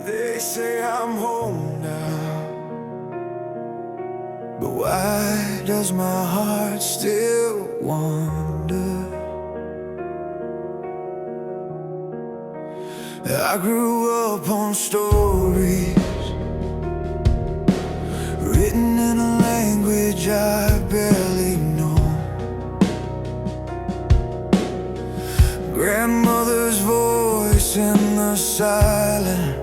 They say I'm home now, but why does my heart still wander? I grew up on stories written in a language I barely know. Grandmother's voice in the silence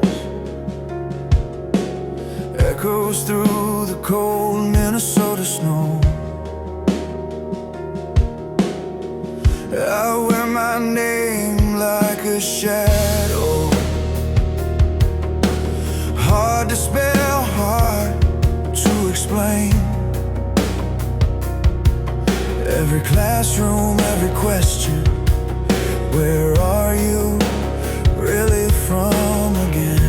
echoes through the cold Minnesota snow. I wear my name like a shadow, hard to spell, hard to explain. Every classroom, every question, where are you really from again?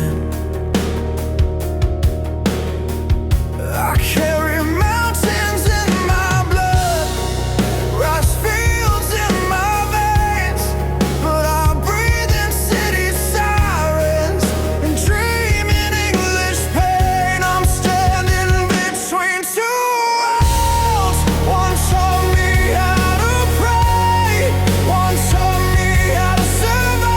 I carry mountains in my blood, rice fields in my veins, but I breathe in city sirens and dream in English pain. I'm standing between two worlds. One taught me how to pray, one taught me how to survive.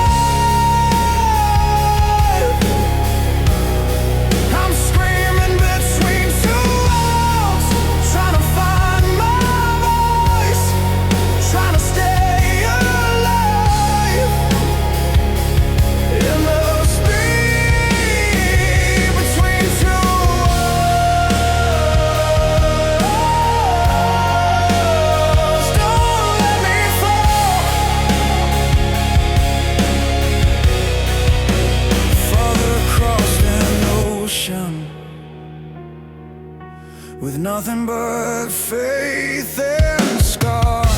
I'm screaming between two worlds, trying to find my voice, trying to stay alive. It must be between two worlds. Don't let me fall. Father crossed an ocean with nothing but faith and scars.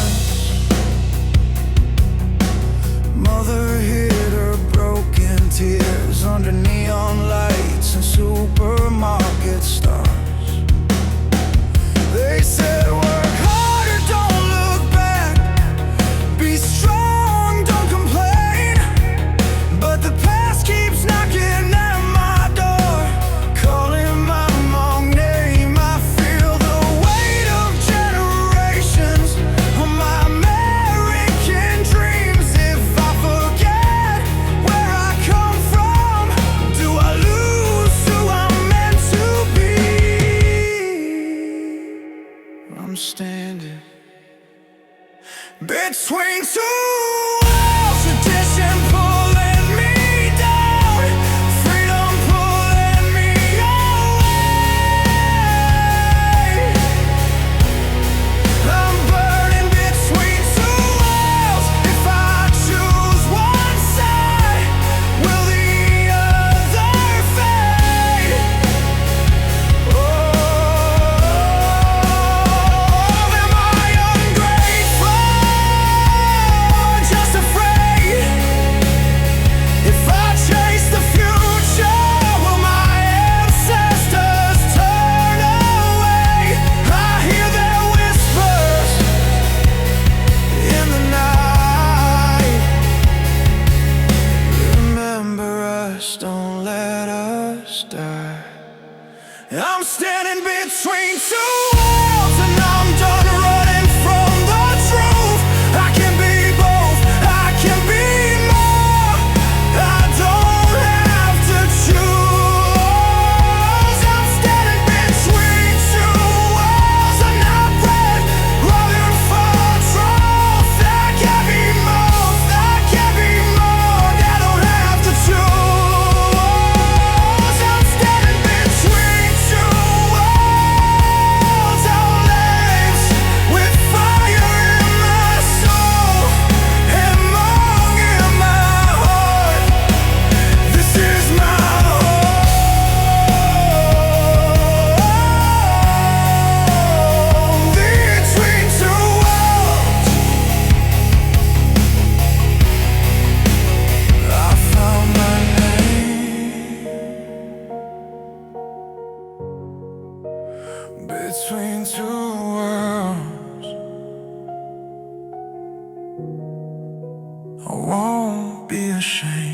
Mother hid her broken tears under neon lights and supermarket stars. They said, work harder, don't look back, be strong, don't complain. But the past keeps knocking at my door, calling my Hmong name. I feel the weight of generations on my American dreams. If I forget where I come from, do I lose who I'm meant to be? I'm standing between two worlds, tradition pulling me down, freedom pulling me away. I'm burning between two worlds. If I choose one side, will the other fade? Oh, am I ungrateful, just afraid? If I chase the future, will my ancestors turn away? I hear their whispers in the night. Remember us, don't let us die. I'm standing between two worlds and I'm done running from the truth. I can be both, I can be more. I don't have to choose. I'm standing between two worlds. I'm not bred, running for truth. I can be both, I can be more. I don't have to choose. I'm standing between two worlds. Our lives with fire in my soul and Hmong in my heart. This is my home. Between two worlds, I found my name. Between two worlds, I won't be ashamed.